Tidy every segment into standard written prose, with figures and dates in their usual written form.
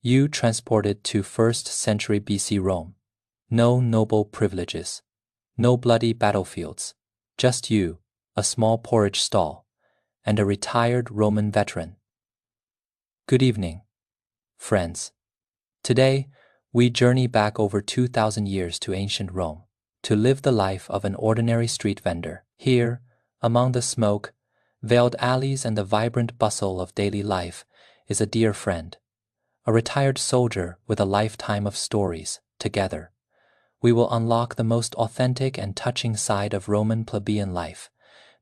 You transported to 1st century BC Rome. No noble privileges, no bloody battlefields, just you, a small porridge stall, and a retired Roman veteran. Good evening, friends. Today, we journey back over 2,000 years to ancient Rome, to live the life of an ordinary street vendor. Here, among the smoke, veiled alleys and the vibrant bustle of daily life, is a dear friend, a retired soldier with a lifetime of stories. Together, we will unlock the most authentic and touching side of Roman plebeian life.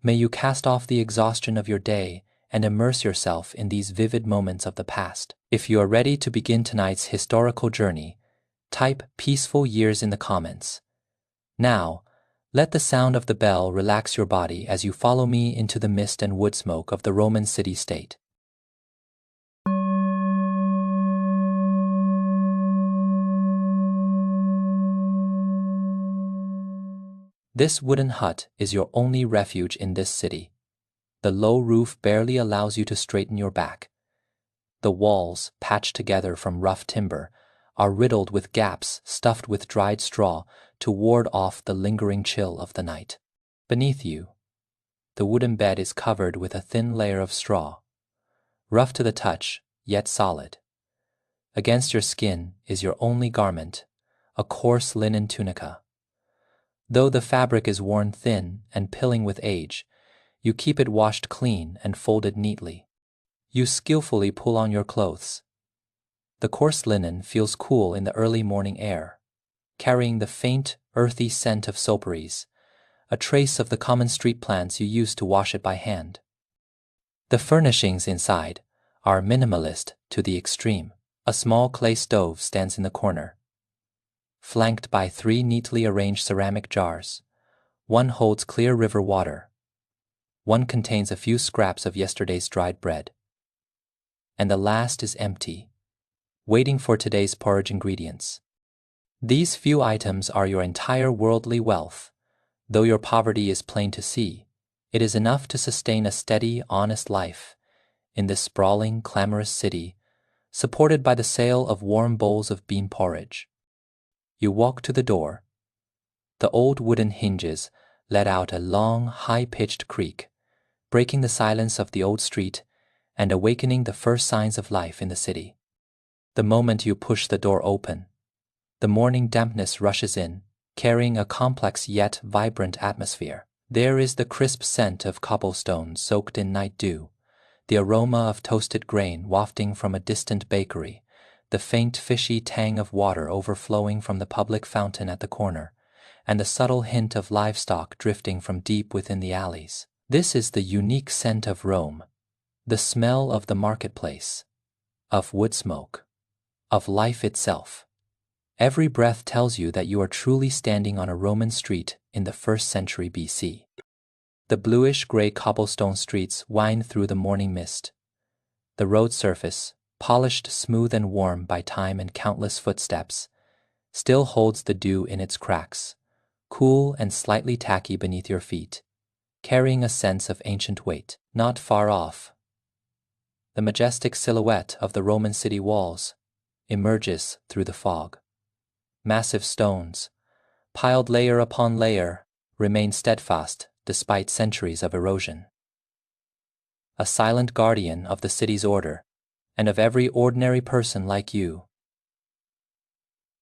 May you cast off the exhaustion of your day and immerse yourself in these vivid moments of the past. If you are ready to begin tonight's historical journey, type peaceful years in the comments. Now, let the sound of the bell relax your body as you follow me into the mist and wood smoke of the Roman city-state. This wooden hut is your only refuge in this city. The low roof barely allows you to straighten your back. The walls, patched together from rough timber, are riddled with gaps stuffed with dried straw to ward off the lingering chill of the night. Beneath you, the wooden bed is covered with a thin layer of straw, rough to the touch, yet solid. Against your skin is your only garment, a coarse linen tunica. Though the fabric is worn thin and pilling with age, you keep it washed clean and folded neatly. You skillfully pull on your clothes. The coarse linen feels cool in the early morning air, carrying the faint, earthy scent of soapberries, a trace of the common street plants you used to wash it by hand. The furnishings inside are minimalist to the extreme. A small clay stove stands in the corner, flanked by 3 neatly arranged ceramic jars. One holds clear river water. One contains a few scraps of yesterday's dried bread. And the last is empty, waiting for today's porridge ingredients. These few items are your entire worldly wealth. Though your poverty is plain to see, it is enough to sustain a steady, honest life in this sprawling, clamorous city, supported by the sale of warm bowls of bean porridge. You walk to the door. The old wooden hinges let out a long, high-pitched creak, breaking the silence of the old street and awakening the first signs of life in the city. The moment you push the door open, the morning dampness rushes in, carrying a complex yet vibrant atmosphere. There is the crisp scent of cobblestones soaked in night dew, the aroma of toasted grain wafting from a distant bakery, the faint fishy tang of water overflowing from the public fountain at the corner, and the subtle hint of livestock drifting from deep within the alleys. This is the unique scent of Rome, the smell of the marketplace, of wood smoke, of life itself. Every breath tells you that you are truly standing on a Roman street in the 1st century BC. The bluish-gray cobblestone streets wind through the morning mist. The road surface, polished smooth and warm by time and countless footsteps, still holds the dew in its cracks, cool and slightly tacky beneath your feet, carrying a sense of ancient weight. Not far off, the majestic silhouette of the Roman city walls emerges through the fog. Massive stones, piled layer upon layer, remain steadfast despite centuries of erosion. A silent guardian of the city's order and of every ordinary person like you,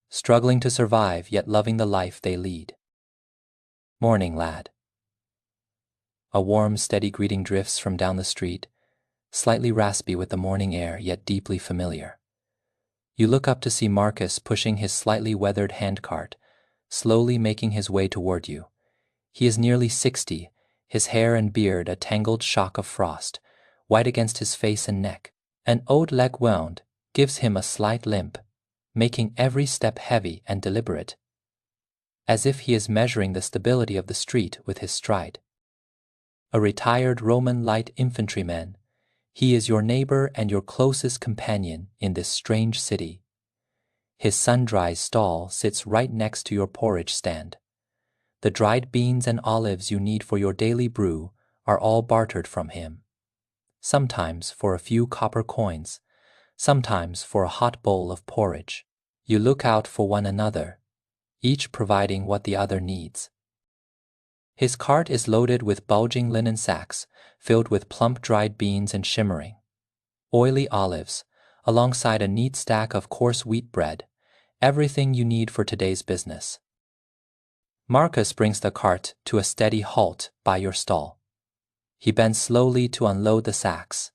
struggling to survive yet loving the life they lead. Morning, lad. A warm, steady greeting drifts from down the street, slightly raspy with the morning air yet deeply familiar. You look up to see Marcus pushing his slightly weathered handcart, slowly making his way toward you. He is nearly 60, his hair and beard a tangled shock of frost, white against his face and neck. An old leg wound gives him a slight limp, making every step heavy and deliberate, as if he is measuring the stability of the street with his stride. A retired Roman light infantryman, he is your neighbor and your closest companion in this strange city. His sun-dried stall sits right next to your porridge stand. The dried beans and olives you need for your daily brew are all bartered from him, sometimes for a few copper coins, sometimes for a hot bowl of porridge. You look out for one another, each providing what the other needs. His cart is loaded with bulging linen sacks filled with plump dried beans and shimmering, oily olives, alongside a neat stack of coarse wheat bread, everything you need for today's business. Marcus brings the cart to a steady halt by your stall. He bends slowly to unload the sacks,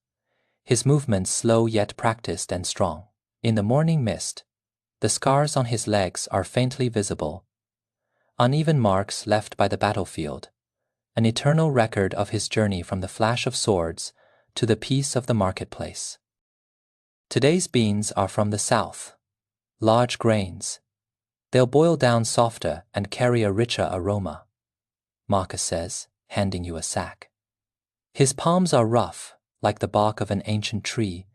his movements slow yet practiced and strong. In the morning mist, the scars on his legs are faintly visible, uneven marks left by the battlefield, an eternal record of his journey from the flash of swords to the peace of the marketplace. Today's beans are from the south, large grains. They'll boil down softer and carry a richer aroma, Marcus says, handing you a sack. His palms are rough, like the bark of an ancient tree,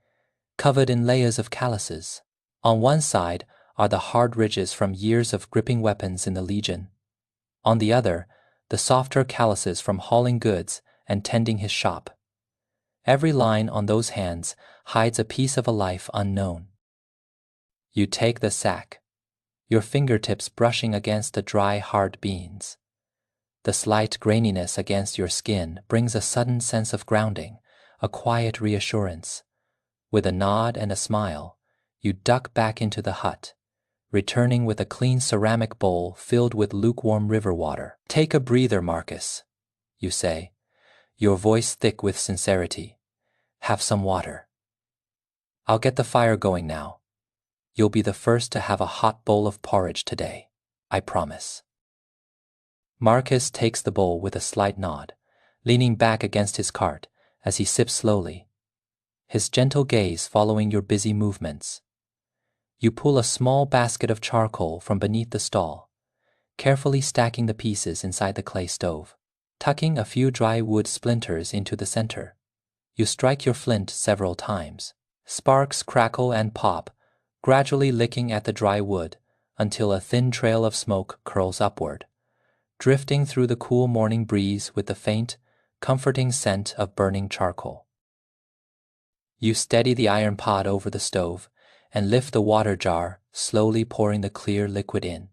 covered in layers of calluses. On one side are the hard ridges from years of gripping weapons in the Legion. On the other, the softer calluses from hauling goods and tending his shop. Every line on those hands hides a piece of a life unknown. You take the sack, your fingertips brushing against the dry, hard beans. The slight graininess against your skin brings a sudden sense of grounding, a quiet reassurance. With a nod and a smile, you duck back into the hut, returning with a clean ceramic bowl filled with lukewarm river water. "Take a breather, Marcus," you say, your voice thick with sincerity. "Have some water. I'll get the fire going now. You'll be the first to have a hot bowl of porridge today, I promise." Marcus takes the bowl with a slight nod, leaning back against his cart as he sips slowly, his gentle gaze following your busy movements. You pull a small basket of charcoal from beneath the stall, carefully stacking the pieces inside the clay stove. Tucking a few dry wood splinters into the center, you strike your flint several times. Sparks crackle and pop, gradually licking at the dry wood until a thin trail of smoke curls upward, drifting through the cool morning breeze with the faint, comforting scent of burning charcoal. You steady the iron pot over the stove and lift the water jar, slowly pouring the clear liquid in.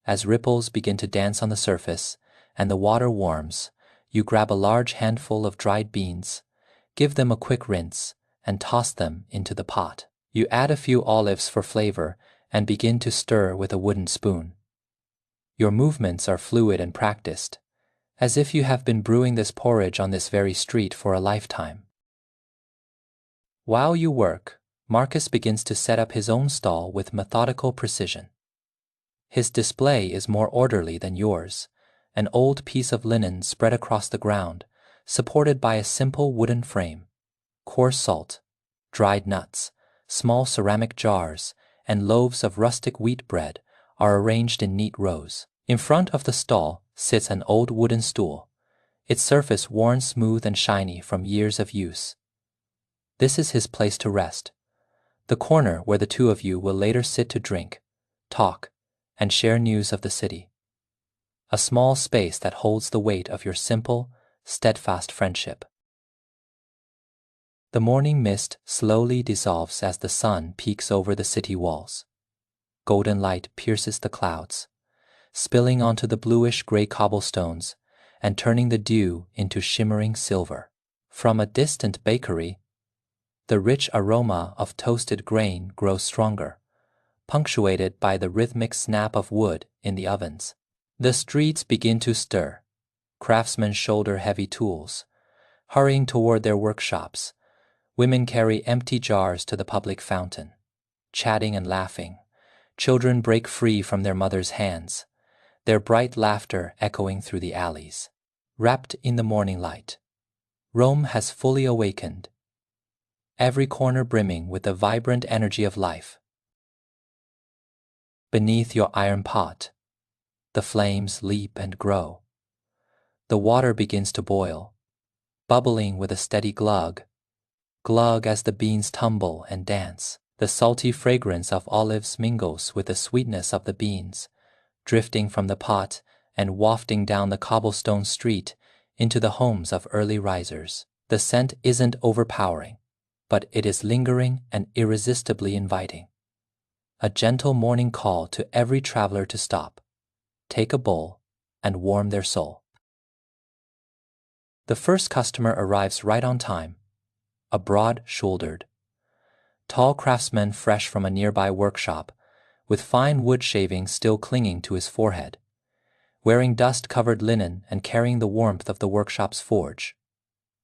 As ripples begin to dance on the surface and the water warms, you grab a large handful of dried beans, give them a quick rinse, and toss them into the pot. You add a few olives for flavor and begin to stir with a wooden spoon. Your movements are fluid and practiced, as if you have been brewing this porridge on this very street for a lifetime. While you work, Marcus begins to set up his own stall with methodical precision. His display is more orderly than yours, an old piece of linen spread across the ground, supported by a simple wooden frame. Coarse salt, dried nuts, small ceramic jars, and loaves of rustic wheat bread are arranged in neat rows. In front of the stall sits an old wooden stool, its surface worn smooth and shiny from years of use. This is his place to rest, the corner where the two of you will later sit to drink, talk, and share news of the city. A small space that holds the weight of your simple, steadfast friendship. The morning mist slowly dissolves as the sun peeks over the city walls. Golden light pierces the clouds, spilling onto the bluish-gray cobblestones and turning the dew into shimmering silver. From a distant bakery, the rich aroma of toasted grain grows stronger, punctuated by the rhythmic snap of wood in the ovens. The streets begin to stir. Craftsmen shoulder heavy tools, hurrying toward their workshops. Women carry empty jars to the public fountain, chatting and laughing. Children break free from their mothers' hands, their bright laughter echoing through the alleys. Wrapped in the morning light, Rome has fully awakened, every corner brimming with the vibrant energy of life. Beneath your iron pot, the flames leap and grow. The water begins to boil, bubbling with a steady glug as the beans tumble and dance. The salty fragrance of olives mingles with the sweetness of the beans, drifting from the pot and wafting down the cobblestone street into the homes of early risers. The scent isn't overpowering, but it is lingering and irresistibly inviting. A gentle morning call to every traveler to stop, take a bowl, and warm their soul. The first customer arrives right on time, a broad-shouldered, tall craftsman fresh from a nearby workshop, with fine wood shavings still clinging to his forehead, wearing dust-covered linen and carrying the warmth of the workshop's forge.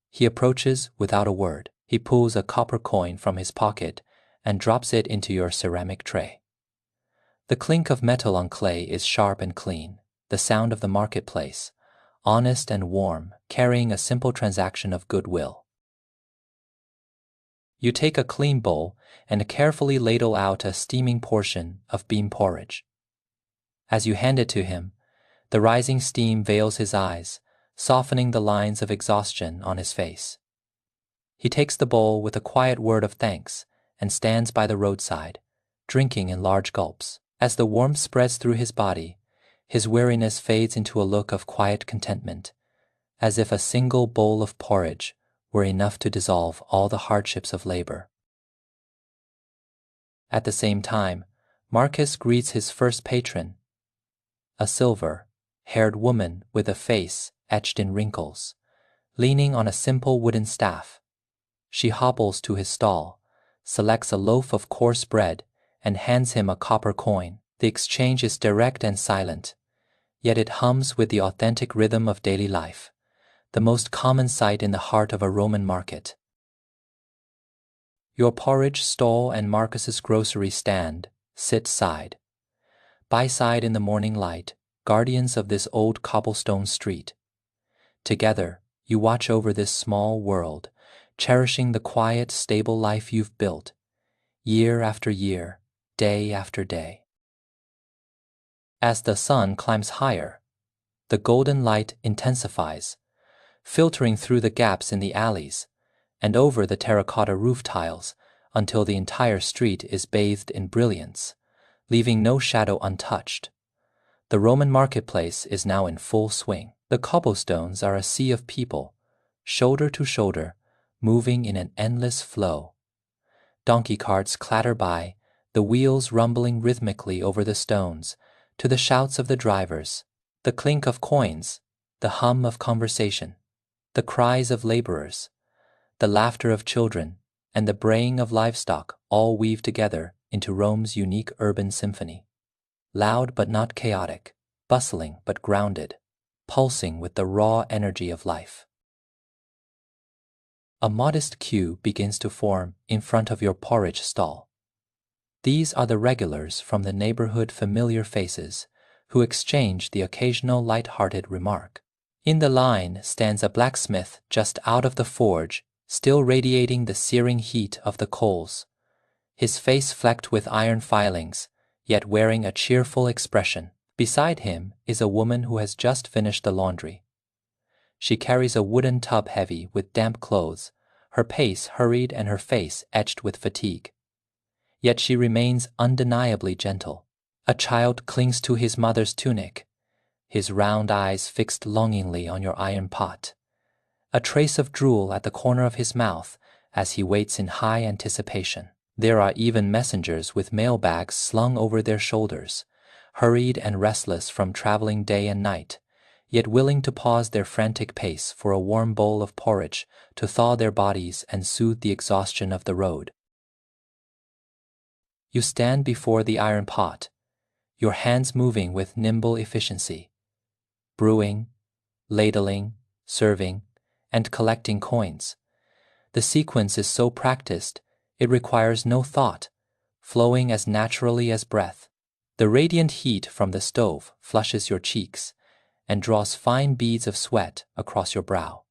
He approaches without a word. He pulls a copper coin from his pocket and drops it into your ceramic tray. The clink of metal on clay is sharp and clean, the sound of the marketplace, honest and warm, carrying a simple transaction of goodwill. You take a clean bowl and carefully ladle out a steaming portion of bean porridge. As you hand it to him, the rising steam veils his eyes, softening the lines of exhaustion on his face. He takes the bowl with a quiet word of thanks and stands by the roadside, drinking in large gulps. As the warmth spreads through his body, his weariness fades into a look of quiet contentment, as if a single bowl of porridge were enough to dissolve all the hardships of labor. At the same time, Marcus greets his first patron, a silver-haired woman with a face etched in wrinkles, leaning on a simple wooden staff. She hobbles to his stall, selects a loaf of coarse bread, and hands him a copper coin. The exchange is direct and silent, yet it hums with the authentic rhythm of daily life, the most common sight in the heart of a Roman market. Your porridge stall and Marcus's grocery stand sit side by side in the morning light, guardians of this old cobblestone street. Together, you watch over this small world, cherishing the quiet, stable life you've built, year after year, day after day. As the sun climbs higher, the golden light intensifies, filtering through the gaps in the alleys and over the terracotta roof tiles until the entire street is bathed in brilliance, leaving no shadow untouched. The Roman marketplace is now in full swing. The cobblestones are a sea of people, shoulder to shoulder, moving in an endless flow. Donkey carts clatter by, the wheels rumbling rhythmically over the stones, to the shouts of the drivers, the clink of coins, the hum of conversation, the cries of laborers, the laughter of children, and the braying of livestock all weave together into Rome's unique urban symphony. Loud but not chaotic, bustling but grounded, pulsing with the raw energy of life. A modest queue begins to form in front of your porridge stall. These are the regulars from the neighborhood, familiar faces who exchange the occasional light-hearted remark. In the line stands a blacksmith just out of the forge, still radiating the searing heat of the coals, his face flecked with iron filings, yet wearing a cheerful expression. Beside him is a woman who has just finished the laundry. She carries a wooden tub heavy with damp clothes, her pace hurried and her face etched with fatigue. Yet she remains undeniably gentle. A child clings to his mother's tunic, his round eyes fixed longingly on your iron pot, a trace of drool at the corner of his mouth as he waits in high anticipation. There are even messengers with mail bags slung over their shoulders, hurried and restless from traveling day and night, yet willing to pause their frantic pace for a warm bowl of porridge to thaw their bodies and soothe the exhaustion of the road. You stand before the iron pot, your hands moving with nimble efficiency, brewing, ladling, serving, and collecting coins. The sequence is so practiced, it requires no thought, flowing as naturally as breath. The radiant heat from the stove flushes your cheeks and draws fine beads of sweat across your brow,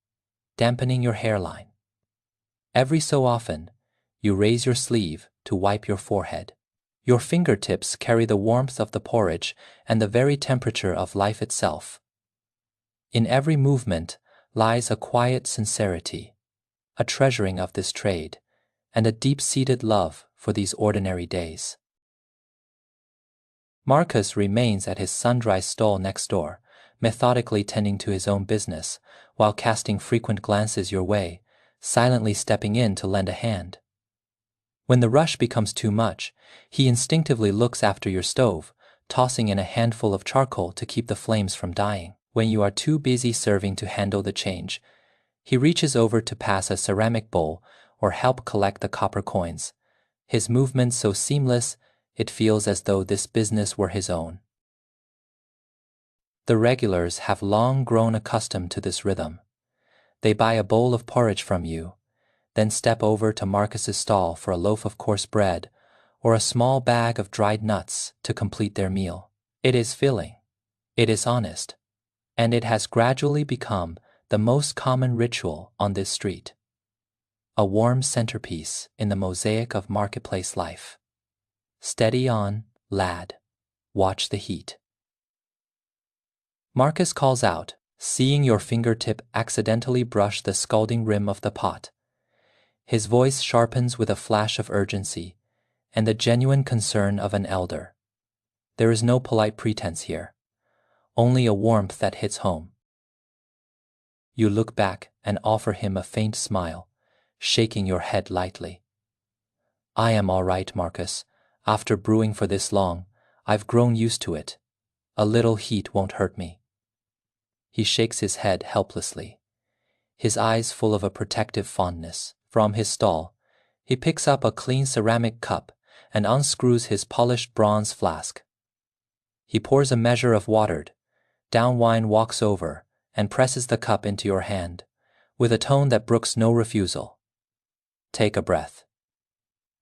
dampening your hairline. Every so often, you raise your sleeve to wipe your forehead. Your fingertips carry the warmth of the porridge and the very temperature of life itself. In every movement lies a quiet sincerity, a treasuring of this trade, and a deep-seated love for these ordinary days. Marcus remains at his sun-dry stall next door, methodically tending to his own business, while casting frequent glances your way, silently stepping in to lend a hand. When the rush becomes too much, he instinctively looks after your stove, tossing in a handful of charcoal to keep the flames from dying. When you are too busy serving to handle the change, he reaches over to pass a ceramic bowl or help collect the copper coins. His movements so seamless, it feels as though this business were his own. The regulars have long grown accustomed to this rhythm. They buy a bowl of porridge from you, then step over to Marcus's stall for a loaf of coarse bread or a small bag of dried nuts to complete their meal. It is filling, it is honest, and it has gradually become the most common ritual on this street. A warm centerpiece in the mosaic of marketplace life. Steady on, lad. Watch the heat. Marcus calls out, seeing your fingertip accidentally brush the scalding rim of the pot. His voice sharpens with a flash of urgency and the genuine concern of an elder. There is no polite pretense here, only a warmth that hits home. You look back and offer him a faint smile, shaking your head lightly. I am all right, Marcus. After brewing for this long, I've grown used to it. A little heat won't hurt me. He shakes his head helplessly, his eyes full of a protective fondness. From his stall, he picks up a clean ceramic cup and unscrews his polished bronze flask. He pours a measure of watered, down wine, walks over, and presses the cup into your hand, with a tone that brooks no refusal. Take a breath.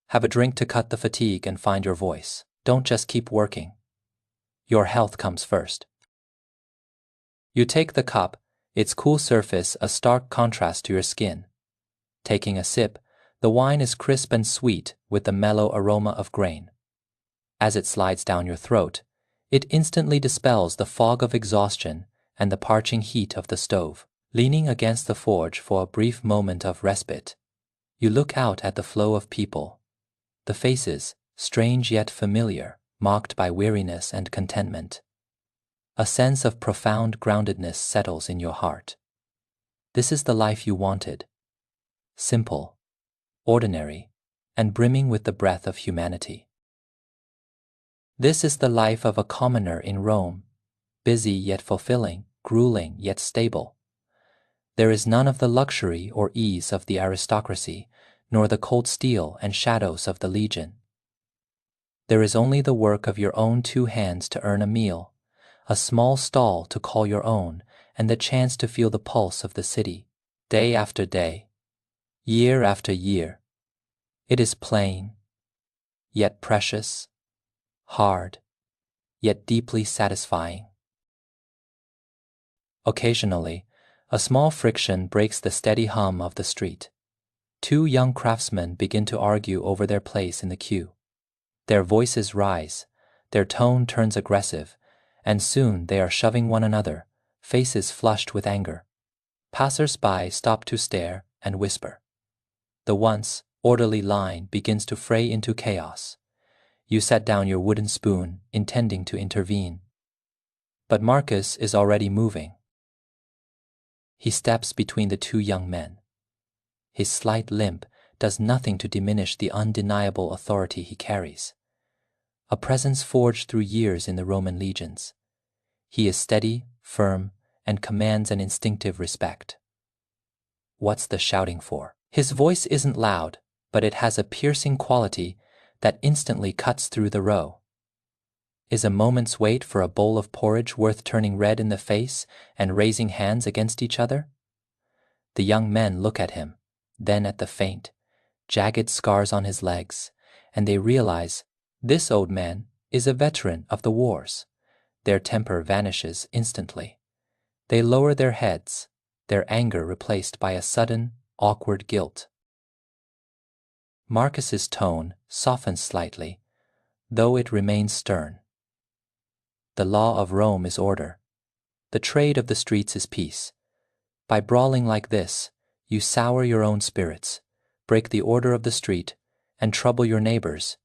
Have a drink to cut the fatigue and find your voice. Don't just keep working. Your health comes first. You take the cup, its cool surface a stark contrast to your skin. Taking a sip, the wine is crisp and sweet with the mellow aroma of grain. As it slides down your throat, it instantly dispels the fog of exhaustion and the parching heat of the stove. Leaning against the forge for a brief moment of respite, you look out at the flow of people. The faces, strange yet familiar, marked by weariness and contentment. A sense of profound groundedness settles in your heart. This is the life you wanted. Simple, ordinary, and brimming with the breath of humanity. This is the life of a commoner in Rome, busy yet fulfilling, grueling yet stable. There is none of the luxury or ease of the aristocracy, nor the cold steel and shadows of the legion. There is only the work of your own two hands to earn a meal, a small stall to call your own, and the chance to feel the pulse of the city, day after day, year after year. It is plain, yet precious, hard, yet deeply satisfying. Occasionally, a small friction breaks the steady hum of the street. Two young craftsmen begin to argue over their place in the queue. Their voices rise, their tone turns aggressive, and soon they are shoving one another, faces flushed with anger. Passers-by stop to stare and whisper. The once orderly line begins to fray into chaos. You set down your wooden spoon, intending to intervene. But Marcus is already moving. He steps between the two young men. His slight limp does nothing to diminish the undeniable authority he carries. A presence forged through years in the Roman legions. He is steady, firm, and commands an instinctive respect. What's the shouting for? His voice isn't loud, but it has a piercing quality that instantly cuts through the row. Is a moment's wait for a bowl of porridge worth turning red in the face and raising hands against each other? The young men look at him, then at the faint, jagged scars on his legs, and they realize this old man is a veteran of the wars. Their temper vanishes instantly. They lower their heads, their anger replaced by a sudden, awkward guilt. Marcus's tone softens slightly, though it remains stern. The law of Rome is order. The trade of the streets is peace. By brawling like this, you sour your own spirits, break the order of the street, and trouble your neighbors.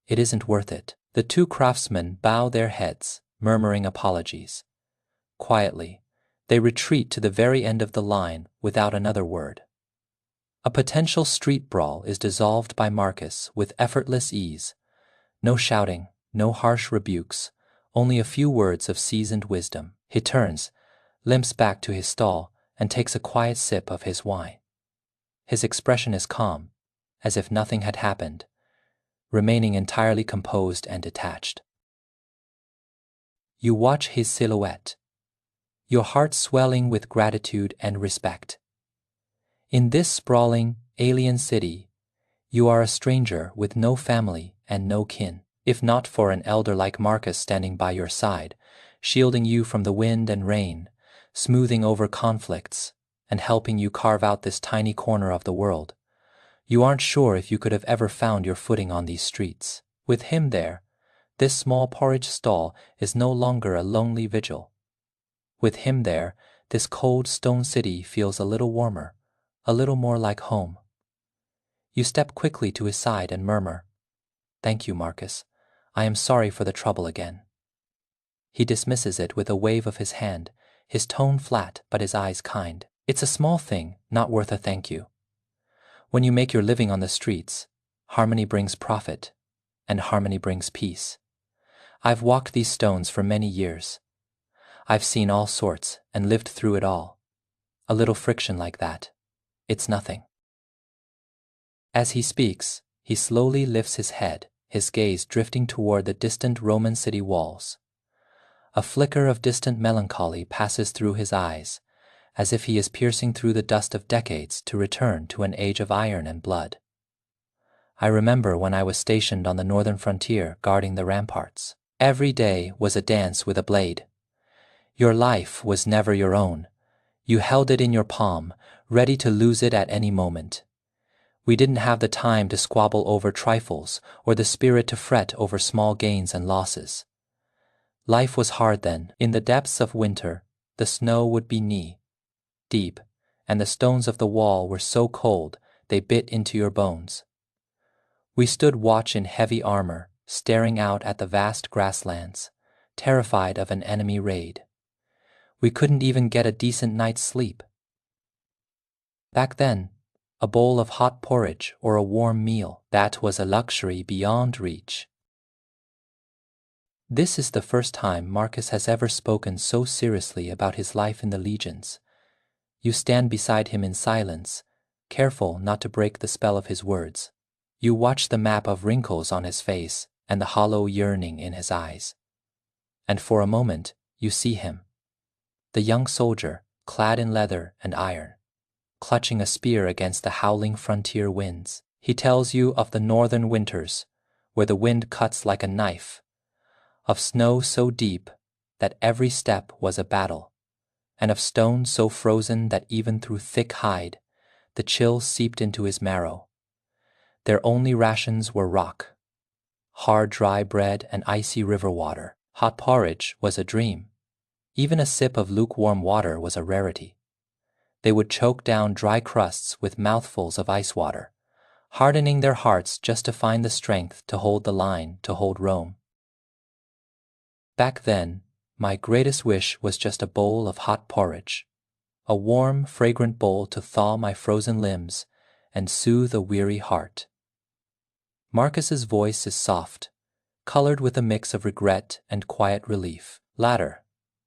It isn't worth it. The two craftsmen bow their heads, murmuring apologies. Quietly, they retreat to the very end of the line without another word. A potential street brawl is dissolved by Marcus with effortless ease. No shouting, no harsh rebukes, only a few words of seasoned wisdom. He turns, limps back to his stall, and takes a quiet sip of his wine. His expression is calm, as if nothing had happened, remaining entirely composed and detached. You watch his silhouette, your heart swelling with gratitude and respect. In this sprawling, alien city, you are a stranger with no family and no kin. If not for an elder like Marcus standing by your side, shielding you from the wind and rain, smoothing over conflicts, and helping you carve out this tiny corner of the world, you aren't sure if you could have ever found your footing on these streets. With him there, this small porridge stall is no longer a lonely vigil. With him there, this cold stone city feels a little warmer, a little more like home. You step quickly to his side and murmur, "Thank you, Marcus. I am sorry for the trouble again." He dismisses it with a wave of his hand, his tone flat but his eyes kind. It's a small thing, not worth a thank you. When you make your living on the streets, harmony brings profit, and harmony brings peace. I've walked these stones for many years. I've seen all sorts and lived through it all. A little friction like that, it's nothing. As he speaks, he slowly lifts his head, his gaze drifting toward the distant Roman city walls. A flicker of distant melancholy passes through his eyes, as if he is piercing through the dust of decades to return to an age of iron and blood. I remember when I was stationed on the northern frontier guarding the ramparts. Every day was a dance with a blade. Your life was never your own. You held it in your palm, ready to lose it at any moment. We didn't have the time to squabble over trifles or the spirit to fret over small gains and losses. Life was hard then. In the depths of winter, the snow would be knee-deep, and the stones of the wall were so cold they bit into your bones. We stood watch in heavy armor, staring out at the vast grasslands, terrified of an enemy raid. We couldn't even get a decent night's sleep. Back then, a bowl of hot porridge or a warm meal, that was a luxury beyond reach. This is the first time Marcus has ever spoken so seriously about his life in the legions. You stand beside him in silence, careful not to break the spell of his words. You watch the map of wrinkles on his face and the hollow yearning in his eyes. And for a moment, you see him, the young soldier, clad in leather and iron, clutching a spear against the howling frontier winds. He tells you of the northern winters, where the wind cuts like a knife, of snow so deep that every step was a battle, and of stone so frozen that even through thick hide, the chill seeped into his marrow. Their only rations were rock, hard dry bread and icy river water. Hot porridge was a dream. Even a sip of lukewarm water was a rarity. They would choke down dry crusts with mouthfuls of ice water, hardening their hearts just to find the strength to hold the line, to hold Rome. Back then, my greatest wish was just a bowl of hot porridge, a warm, fragrant bowl to thaw my frozen limbs and soothe a weary heart. Marcus's voice is soft, colored with a mix of regret and quiet relief. Later,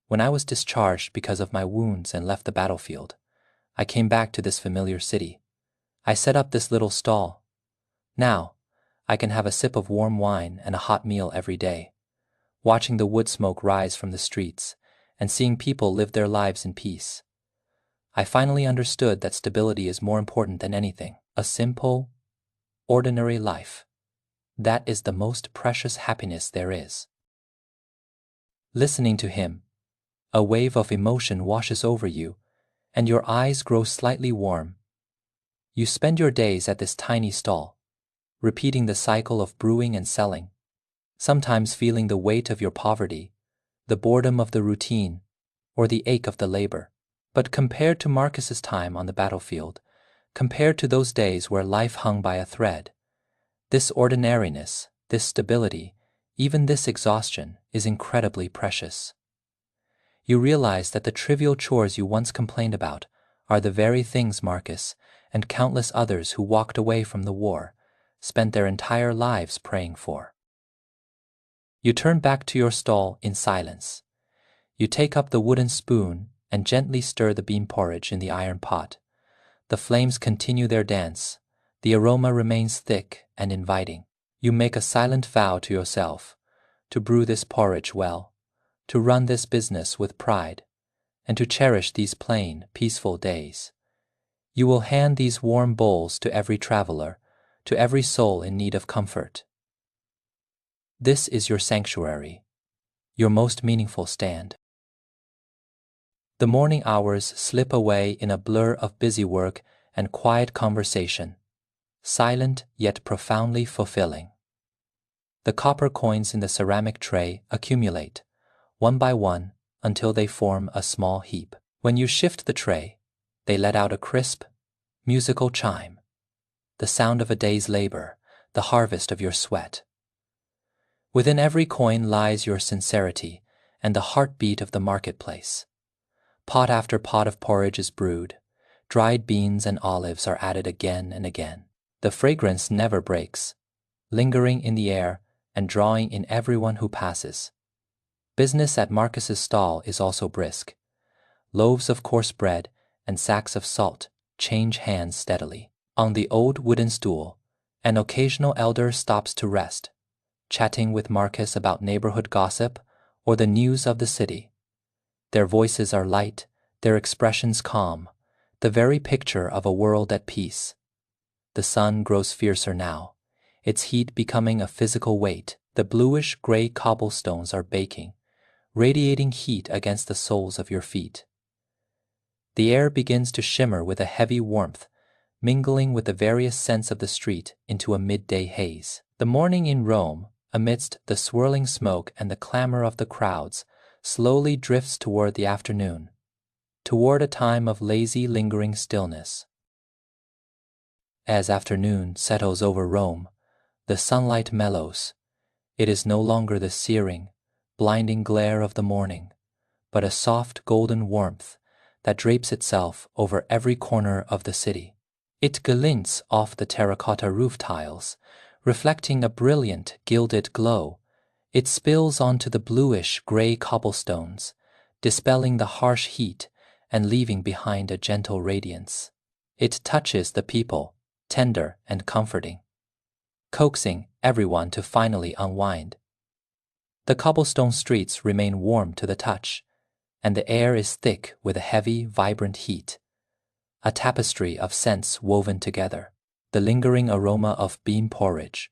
when I was discharged because of my wounds and left the battlefield, I came back to this familiar city. I set up this little stall. Now, I can have a sip of warm wine and a hot meal every day, watching the wood smoke rise from the streets and seeing people live their lives in peace. I finally understood that stability is more important than anything. A simple, ordinary life. That is the most precious happiness there is. Listening to him, a wave of emotion washes over you, and your eyes grow slightly warm. You spend your days at this tiny stall, repeating the cycle of brewing and selling, sometimes feeling the weight of your poverty, the boredom of the routine, or the ache of the labor. But compared to Marcus's time on the battlefield, compared to those days where life hung by a thread, this ordinariness, this stability, even this exhaustion is incredibly precious. You realize that the trivial chores you once complained about are the very things Marcus, and countless others who walked away from the war, spent their entire lives praying for. You turn back to your stall in silence. You take up the wooden spoon and gently stir the bean porridge in the iron pot. The flames continue their dance. The aroma remains thick and inviting. You make a silent vow to yourself to brew this porridge well, to run this business with pride, and to cherish these plain, peaceful days. You will hand these warm bowls to every traveler, to every soul in need of comfort. This is your sanctuary, your most meaningful stand. The morning hours slip away in a blur of busy work and quiet conversation, silent yet profoundly fulfilling. The copper coins in the ceramic tray accumulate, one by one, until they form a small heap. When you shift the tray, they let out a crisp, musical chime, the sound of a day's labor, the harvest of your sweat. Within every coin lies your sincerity and the heartbeat of the marketplace. Pot after pot of porridge is brewed. Dried beans and olives are added again and again. The fragrance never breaks, lingering in the air and drawing in everyone who passes. Business at Marcus's stall is also brisk. Loaves of coarse bread and sacks of salt change hands steadily. On the old wooden stool, an occasional elder stops to rest, chatting with Marcus about neighborhood gossip or the news of the city. Their voices are light, their expressions calm, the very picture of a world at peace. The sun grows fiercer now, its heat becoming a physical weight. The bluish-gray cobblestones are baking, radiating heat against the soles of your feet. The air begins to shimmer with a heavy warmth, mingling with the various scents of the street into a midday haze. The morning in Rome, amidst the swirling smoke and the clamor of the crowds, slowly drifts toward the afternoon, toward a time of lazy, lingering stillness. As afternoon settles over Rome, the sunlight mellows. It is no longer the searing, blinding glare of the morning, but a soft golden warmth that drapes itself over every corner of the city. It glints off the terracotta roof tiles, reflecting a brilliant gilded glow. It spills onto the bluish-gray cobblestones, dispelling the harsh heat and leaving behind a gentle radiance. It touches the people, tender and comforting, coaxing everyone to finally unwind. The cobblestone streets remain warm to the touch, and the air is thick with a heavy, vibrant heat, a tapestry of scents woven together. The lingering aroma of bean porridge,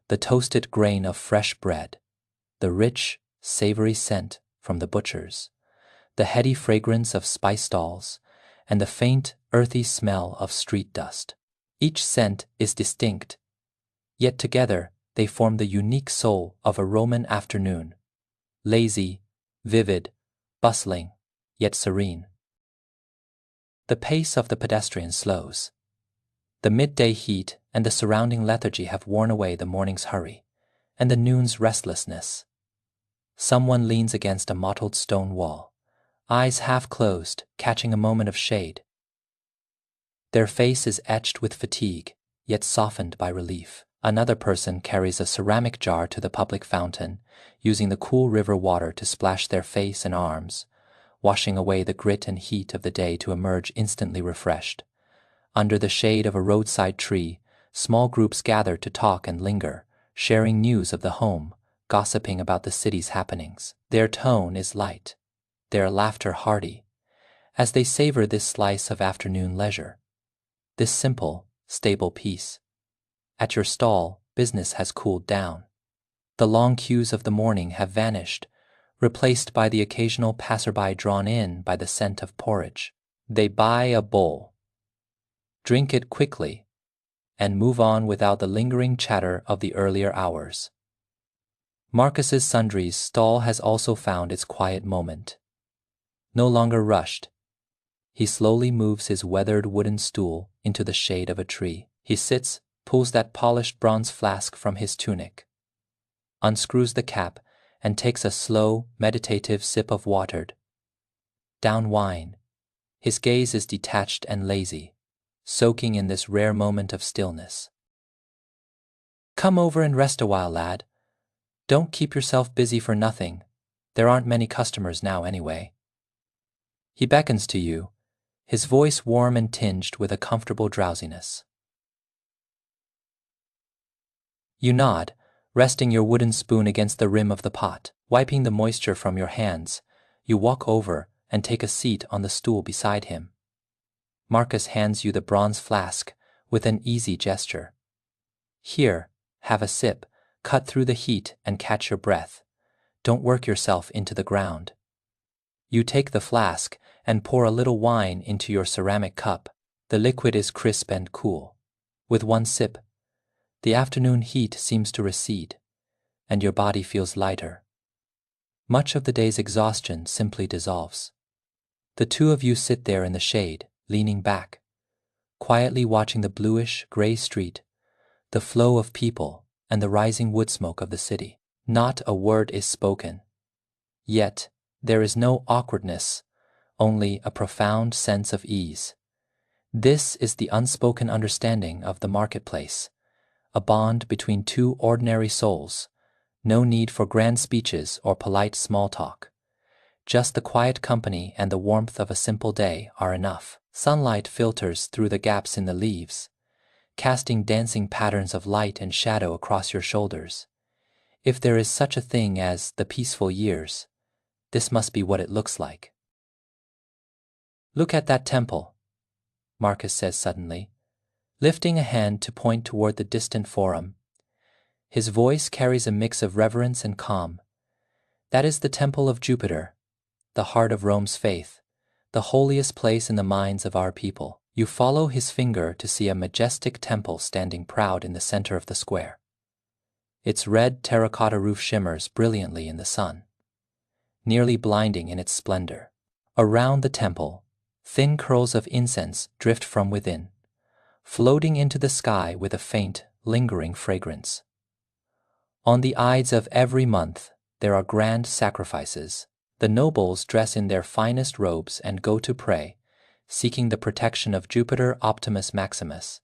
the toasted grain of fresh bread, the rich, savory scent from the butchers, the heady fragrance of spice stalls, and the faint, earthy smell of street dust. Each scent is distinct, yet together they form the unique soul of a Roman afternoon, lazy, vivid, bustling, yet serene. The pace of the pedestrian slows. The midday heat and the surrounding lethargy have worn away the morning's hurry and the noon's restlessness. Someone leans against a mottled stone wall, eyes half closed, catching a moment of shade. Their face is etched with fatigue, yet softened by relief. Another person carries a ceramic jar to the public fountain, using the cool river water to splash their face and arms, washing away the grit and heat of the day to emerge instantly refreshed. Under the shade of a roadside tree, small groups gather to talk and linger, sharing news of the home, gossiping about the city's happenings. Their tone is light, their laughter hearty, as they savor this slice of afternoon leisure, this simple, stable peace. At your stall, business has cooled down. The long queues of the morning have vanished, replaced by the occasional passerby drawn in by the scent of porridge. They buy a bowl, drink it quickly, and move on without the lingering chatter of the earlier hours. Marcus's Sundries stall has also found its quiet moment. No longer rushed, he slowly moves his weathered wooden stool into the shade of a tree. He sits, pulls that polished bronze flask from his tunic, unscrews the cap, and takes a slow, meditative sip of watered down wine. His gaze is detached and lazy, soaking in this rare moment of stillness. "Come over and rest a while, lad. Don't keep yourself busy for nothing. There aren't many customers now anyway." He beckons to you, his voice warm and tinged with a comfortable drowsiness. You nod, resting your wooden spoon against the rim of the pot. Wiping the moisture from your hands, you walk over and take a seat on the stool beside him. Marcus hands you the bronze flask with an easy gesture. "Here, have a sip, cut through the heat and catch your breath. Don't work yourself into the ground." You take the flask and pour a little wine into your ceramic cup. The liquid is crisp and cool. With one sip, the afternoon heat seems to recede, and your body feels lighter. Much of the day's exhaustion simply dissolves. The two of you sit there in the shade, leaning back, quietly watching the bluish-gray street, the flow of people, and the rising wood smoke of the city. Not a word is spoken. Yet, there is no awkwardness, only a profound sense of ease. This is the unspoken understanding of the marketplace, a bond between two ordinary souls. No need for grand speeches or polite small talk. Just the quiet company and the warmth of a simple day are enough. Sunlight filters through the gaps in the leaves, casting dancing patterns of light and shadow across your shoulders. If there is such a thing as the peaceful years, this must be what it looks like. "Look at that temple," Marcus says suddenly, lifting a hand to point toward the distant forum. His voice carries a mix of reverence and calm. "That is the temple of Jupiter, the heart of Rome's faith, the holiest place in the minds of our people." You follow his finger to see a majestic temple standing proud in the center of the square. Its red terracotta roof shimmers brilliantly in the sun, nearly blinding in its splendor. Around the temple, thin curls of incense drift from within, floating into the sky with a faint, lingering fragrance. On the Ides of every month, there are grand sacrifices. The nobles dress in their finest robes and go to pray, seeking the protection of Jupiter Optimus Maximus,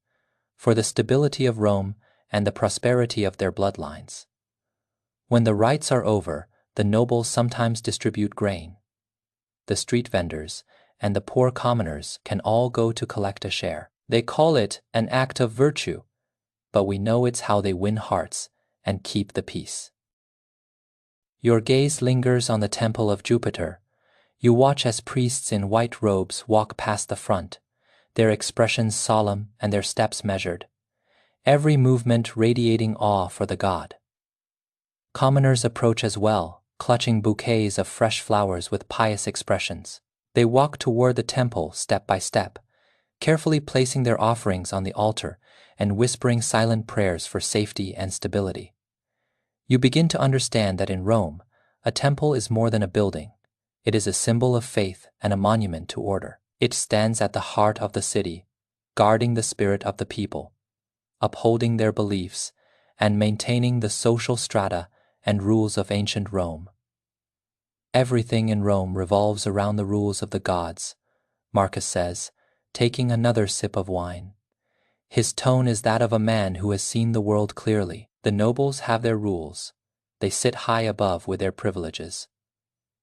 for the stability of Rome and the prosperity of their bloodlines. When the rites are over, the nobles sometimes distribute grain. The street vendors and the poor commoners can all go to collect a share. They call it an act of virtue, but we know it's how they win hearts and keep the peace. Your gaze lingers on the temple of Jupiter. You watch as priests in white robes walk past the front, their expressions solemn and their steps measured, every movement radiating awe for the god. Commoners approach as well, clutching bouquets of fresh flowers with pious expressions. They walk toward the temple step by step, carefully placing their offerings on the altar and whispering silent prayers for safety and stability. You begin to understand that in Rome, a temple is more than a building. It is a symbol of faith and a monument to order. It stands at the heart of the city, guarding the spirit of the people, upholding their beliefs, and maintaining the social strata and rules of ancient Rome. "Everything in Rome revolves around the rules of the gods," Marcus says, taking another sip of wine. His tone is that of a man who has seen the world clearly. The nobles have their rules. They sit high above with their privileges.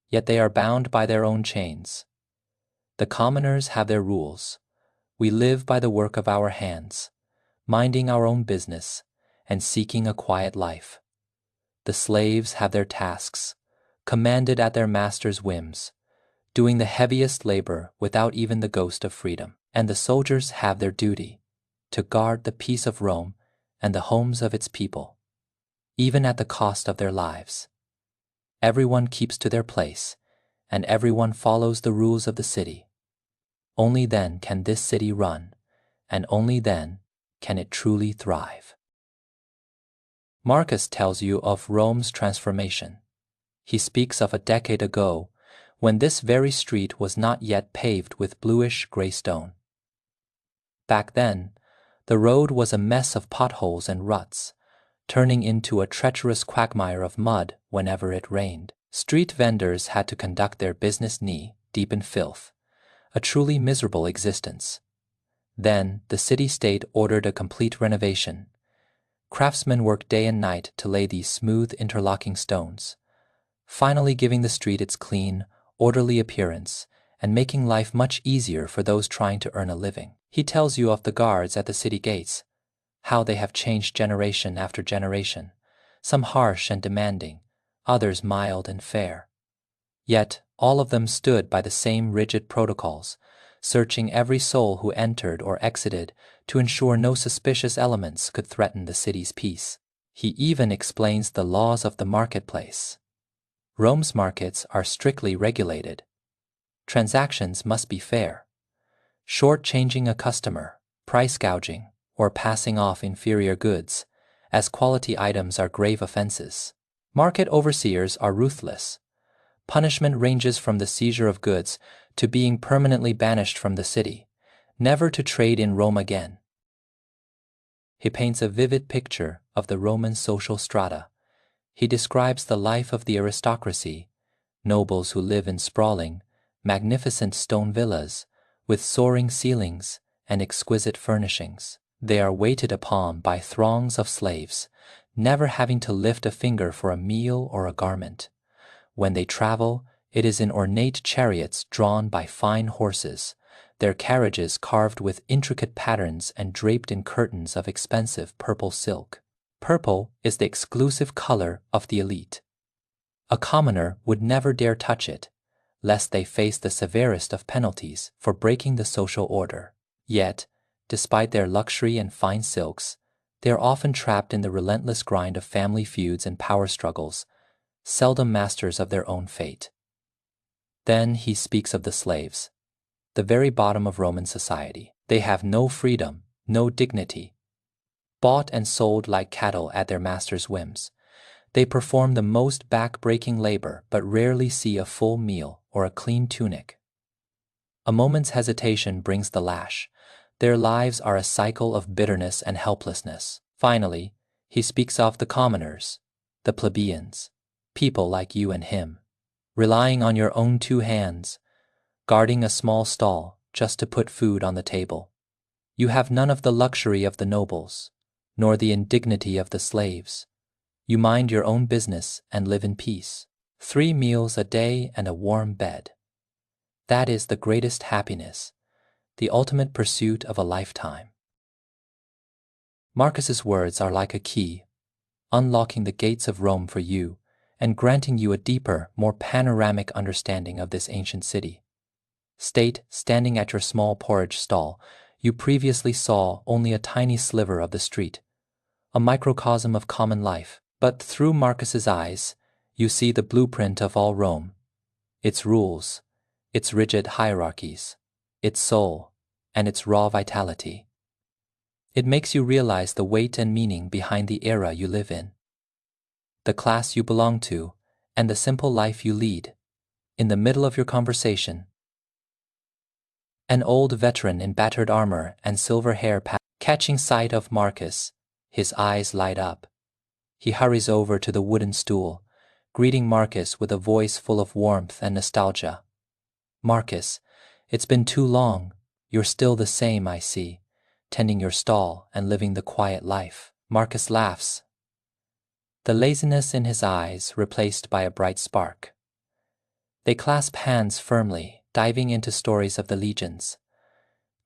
Yet they are bound by their own chains. The commoners have their rules. We live by the work of our hands, minding our own business and seeking a quiet life. The slaves have their tasks, commanded at their master's whims, doing the heaviest labor without even the ghost of freedom. And the soldiers have their duty, to guard the peace of Rome and the homes of its people, even at the cost of their lives. Everyone keeps to their place, and everyone follows the rules of the city. Only then can this city run, and only then can it truly thrive. Marcus tells you of Rome's transformation. He speaks of a decade ago, when this very street was not yet paved with bluish-gray stone. Back then, the road was a mess of potholes and ruts, turning into a treacherous quagmire of mud whenever it rained. Street vendors had to conduct their business knee-deep in filth, a truly miserable existence. Then, the city-state ordered a complete renovation. Craftsmen worked day and night to lay these smooth interlocking stones, finally giving the street its clean, orderly appearance and making life much easier for those trying to earn a living. He tells you of the guards at the city gates, how they have changed generation after generation, some harsh and demanding, others mild and fair. Yet, all of them stood by the same rigid protocols, searching every soul who entered or exited to ensure no suspicious elements could threaten the city's peace. He even explains the laws of the marketplace. Rome's markets are strictly regulated. Transactions must be fair. Short-changing a customer, price gouging, or passing off inferior goods, as quality items are grave offenses. Market overseers are ruthless. Punishment ranges from the seizure of goods to being permanently banished from the city, never to trade in Rome again. He paints a vivid picture of the Roman social strata. He describes the life of the aristocracy, nobles who live in sprawling, magnificent stone villas with soaring ceilings and exquisite furnishings. They are waited upon by throngs of slaves, never having to lift a finger for a meal or a garment. When they travel, it is in ornate chariots drawn by fine horses, their carriages carved with intricate patterns and draped in curtains of expensive purple silk. Purple is the exclusive color of the elite. A commoner would never dare touch it, lest they face the severest of penalties for breaking the social order. Yet, despite their luxury and fine silks, they are often trapped in the relentless grind of family feuds and power struggles, seldom masters of their own fate. Then he speaks of the slaves, the very bottom of Roman society. They have no freedom, no dignity. Bought and sold like cattle at their master's whims, they perform the most back-breaking labor but rarely see a full meal or a clean tunic. A moment's hesitation brings the lash. Their lives are a cycle of bitterness and helplessness. Finally, he speaks of the commoners, the plebeians, people like you and him, relying on your own two hands, guarding a small stall just to put food on the table. You have none of the luxury of the nobles, nor the indignity of the slaves. You mind your own business and live in peace. 3 meals a day and a warm bed. That is the greatest happiness, the ultimate pursuit of a lifetime. Marcus's words are like a key, unlocking the gates of Rome for you and granting you a deeper, more panoramic understanding of this ancient city. Standing at your small porridge stall, you previously saw only a tiny sliver of the street, a microcosm of common life. But through Marcus's eyes, you see the blueprint of all Rome, its rules, its rigid hierarchies, its soul, and its raw vitality. It makes you realize the weight and meaning behind the era you live in, the class you belong to, and the simple life you lead. In the middle of your conversation, an old veteran in battered armor and silver hair catching sight of Marcus, his eyes light up. He hurries over to the wooden stool, greeting Marcus with a voice full of warmth and nostalgia. Marcus, it's been too long. You're still the same, I see, tending your stall and living the quiet life. Marcus laughs, the laziness in his eyes replaced by a bright spark. They clasp hands firmly, diving into stories of the legions,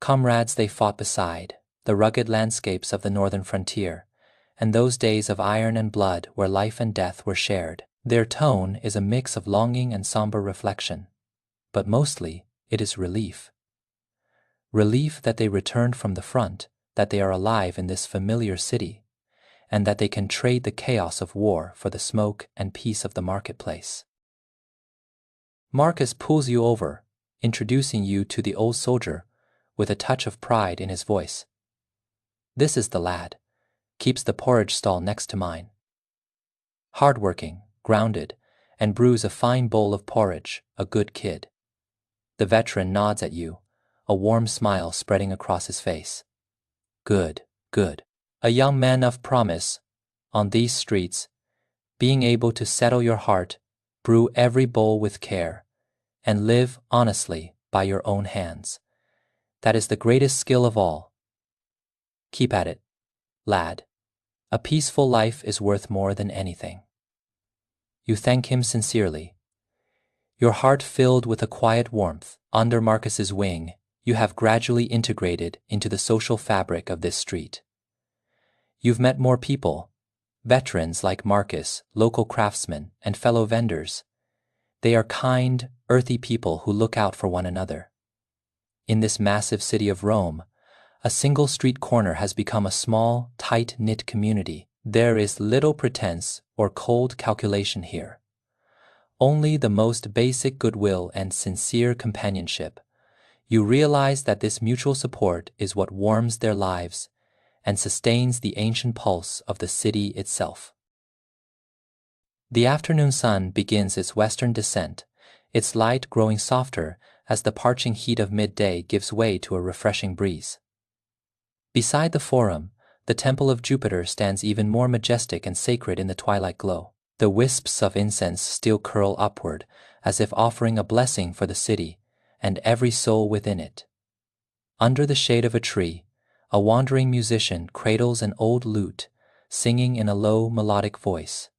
comrades they fought beside, the rugged landscapes of the northern frontier, and those days of iron and blood where life and death were shared. Their tone is a mix of longing and somber reflection, but mostly it is relief. Relief that they returned from the front, that they are alive in this familiar city, and that they can trade the chaos of war for the smoke and peace of the marketplace. Marcus pulls you over, introducing you to the old soldier with a touch of pride in his voice. This is the lad. Keeps the porridge stall next to mine. Hardworking, grounded, and brews a fine bowl of porridge, a good kid. The veteran nods at you, a warm smile spreading across his face. Good, good. A young man of promise, on these streets, being able to settle your heart, brew every bowl with care, and live honestly by your own hands. That is the greatest skill of all. Keep at it, lad. A peaceful life is worth more than anything. You thank him sincerely. Your heart filled with a quiet warmth. Under Marcus's wing, you have gradually integrated into the social fabric of this street. You've met more people, veterans like Marcus, local craftsmen, and fellow vendors. They are kind, earthy people who look out for one another. In this massive city of Rome, a single street corner has become a small, tight-knit community. There is little pretense or cold calculation here. Only the most basic goodwill and sincere companionship. You realize that this mutual support is what warms their lives and sustains the ancient pulse of the city itself. The afternoon sun begins its western descent, its light growing softer as the parching heat of midday gives way to a refreshing breeze. Beside the forum, the temple of Jupiter stands even more majestic and sacred in the twilight glow. The wisps of incense still curl upward, as if offering a blessing for the city and every soul within it. Under the shade of a tree, a wandering musician cradles an old lute, singing in a low, melodic voice.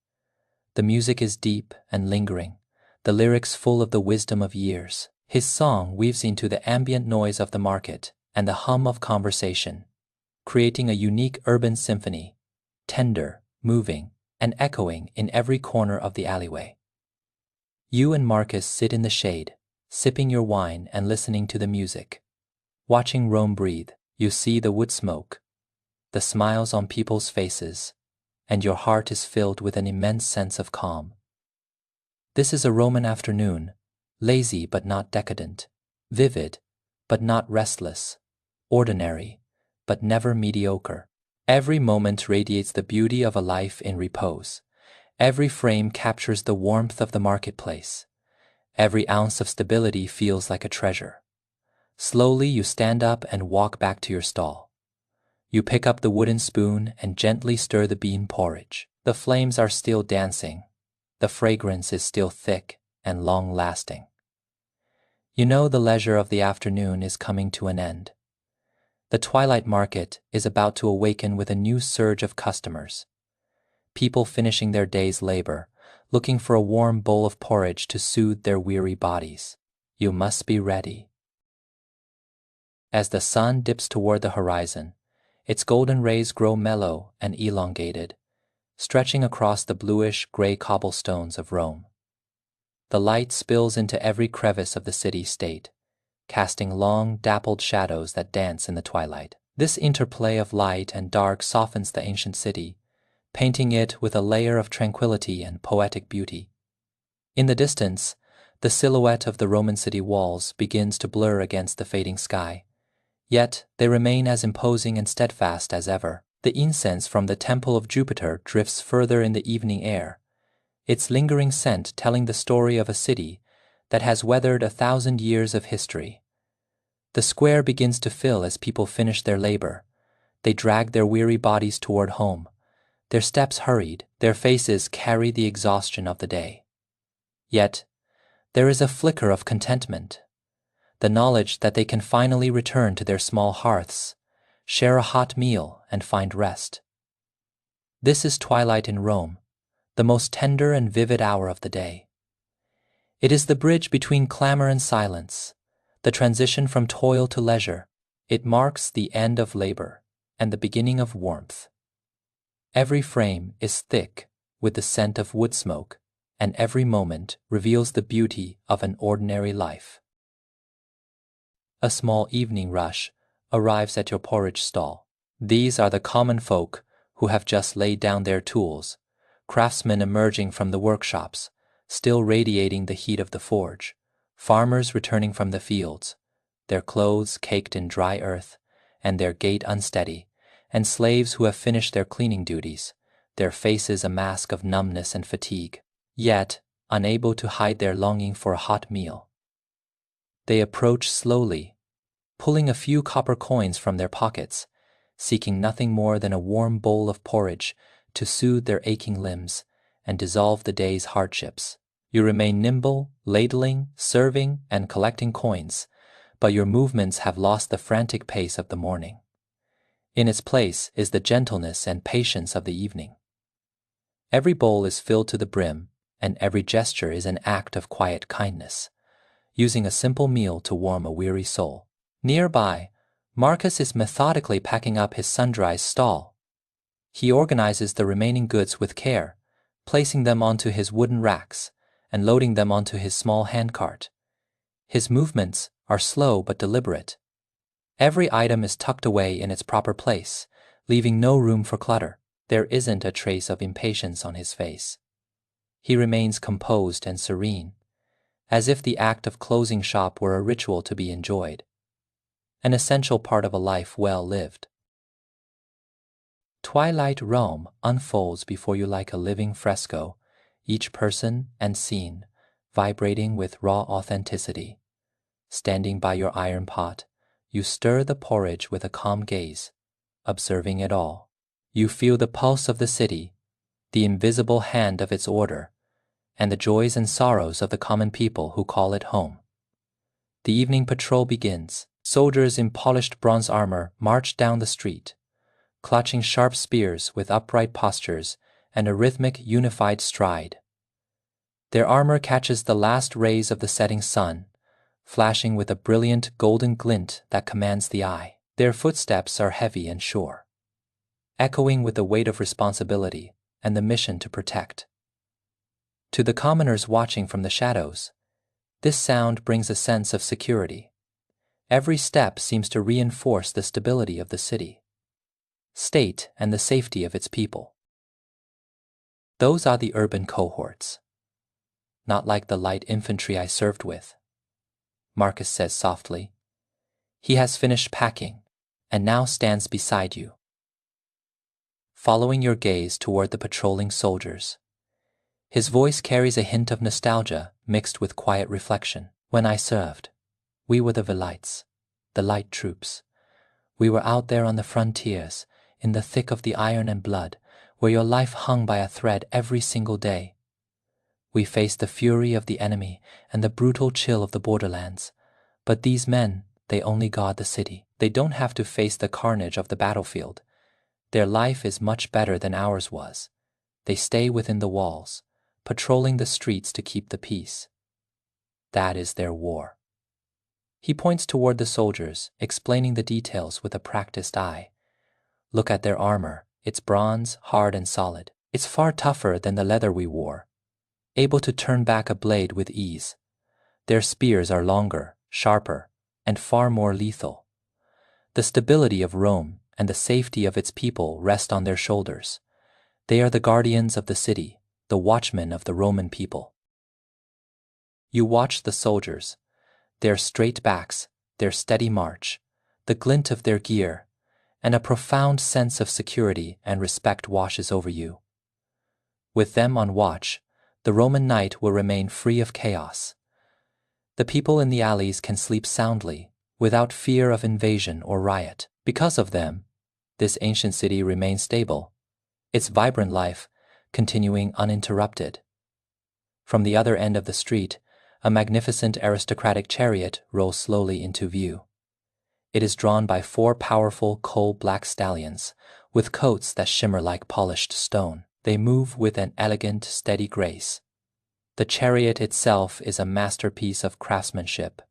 The music is deep and lingering, the lyrics full of the wisdom of years. His song weaves into the ambient noise of the market and the hum of conversation, creating a unique urban symphony, tender, moving, and echoing in every corner of the alleyway. You and Marcus sit in the shade, sipping your wine and listening to the music. Watching Rome breathe, you see the wood smoke, the smiles on people's faces, and your heart is filled with an immense sense of calm. This is a Roman afternoon, lazy but not decadent, vivid but not restless, ordinary but never mediocre. Every moment radiates the beauty of a life in repose. Every frame captures the warmth of the marketplace. Every ounce of stability feels like a treasure. Slowly you stand up and walk back to your stall. You pick up the wooden spoon and gently stir the bean porridge. The flames are still dancing. The fragrance is still thick and long-lasting. You know the leisure of the afternoon is coming to an end. The twilight market is about to awaken with a new surge of customers. People finishing their day's labor, looking for a warm bowl of porridge to soothe their weary bodies. You must be ready. As the sun dips toward the horizon, its golden rays grow mellow and elongated, stretching across the bluish-gray cobblestones of Rome. The light spills into every crevice of the city-state, casting long, dappled shadows that dance in the twilight. This interplay of light and dark softens the ancient city, painting it with a layer of tranquility and poetic beauty. In the distance, the silhouette of the Roman city walls begins to blur against the fading sky, yet they remain as imposing and steadfast as ever. The incense from the temple of Jupiter drifts further in the evening air, its lingering scent telling the story of a city that has weathered 1,000 years of history. The square begins to fill as people finish their labor. They drag their weary bodies toward home. Their steps hurried, their faces carry the exhaustion of the day. Yet, there is a flicker of contentment, the knowledge that they can finally return to their small hearths, share a hot meal, and find rest. This is twilight in Rome, the most tender and vivid hour of the day. It is the bridge between clamor and silence, the transition from toil to leisure. It marks the end of labor and the beginning of warmth. Every frame is thick with the scent of wood smoke, and every moment reveals the beauty of an ordinary life. A small evening rush arrives at your porridge stall. These are the common folk who have just laid down their tools, craftsmen emerging from the workshops, still radiating the heat of the forge, farmers returning from the fields, their clothes caked in dry earth and their gait unsteady, and slaves who have finished their cleaning duties, their faces a mask of numbness and fatigue, yet unable to hide their longing for a hot meal. They approach slowly, pulling a few copper coins from their pockets, seeking nothing more than a warm bowl of porridge to soothe their aching limbs and dissolve the day's hardships. You remain nimble, ladling, serving, and collecting coins, but your movements have lost the frantic pace of the morning. In its place is the gentleness and patience of the evening. Every bowl is filled to the brim, and every gesture is an act of quiet kindness, using a simple meal to warm a weary soul. Nearby, Marcus is methodically packing up his sundry's stall. He organizes the remaining goods with care, placing them onto his wooden racks and loading them onto his small handcart. His movements are slow but deliberate. Every item is tucked away in its proper place, leaving no room for clutter. There isn't a trace of impatience on his face. He remains composed and serene, as if the act of closing shop were a ritual to be enjoyed, an essential part of a life well lived. Twilight Rome unfolds before you like a living fresco, each person and scene vibrating with raw authenticity. Standing by your iron pot, you stir the porridge with a calm gaze, observing it all. You feel the pulse of the city, the invisible hand of its order, and the joys and sorrows of the common people who call it home. The evening patrol begins. Soldiers in polished bronze armor march down the street, clutching sharp spears with upright postures and a rhythmic, unified stride. Their armor catches the last rays of the setting sun, flashing with a brilliant golden glint that commands the eye. Their footsteps are heavy and sure, echoing with the weight of responsibility and the mission to protect. To the commoners watching from the shadows, this sound brings a sense of security. Every step seems to reinforce the stability of the city, state, and the safety of its people. Those are the urban cohorts, not like the light infantry I served with, Marcus says softly. He has finished packing and now stands beside you, following your gaze toward the patrolling soldiers. His voice carries a hint of nostalgia mixed with quiet reflection. When I served, we were the Velites, the light troops. We were out there on the frontiers, in the thick of the iron and blood, where your life hung by a thread every single day. We faced the fury of the enemy and the brutal chill of the borderlands. But these men, they only guard the city. They don't have to face the carnage of the battlefield. Their life is much better than ours was. They stay within the walls, patrolling the streets to keep the peace. That is their war. He points toward the soldiers, explaining the details with a practiced eye. Look at their armor. It's bronze, hard and solid. It's far tougher than the leather we wore, able to turn back a blade with ease. Their spears are longer, sharper, and far more lethal. The stability of Rome and the safety of its people rest on their shoulders. They are the guardians of the city, the watchmen of the Roman people. You watch the soldiers, their straight backs, their steady march, the glint of their gear, and a profound sense of security and respect washes over you. With them on watch, the Roman night will remain free of chaos. The people in the alleys can sleep soundly, without fear of invasion or riot. Because of them, this ancient city remains stable, its vibrant life continuing uninterrupted. From the other end of the street, a magnificent aristocratic chariot rolls slowly into view. It is drawn by 4 powerful coal-black stallions, with coats that shimmer like polished stone. They move with an elegant, steady grace. The chariot itself is a masterpiece of craftsmanship,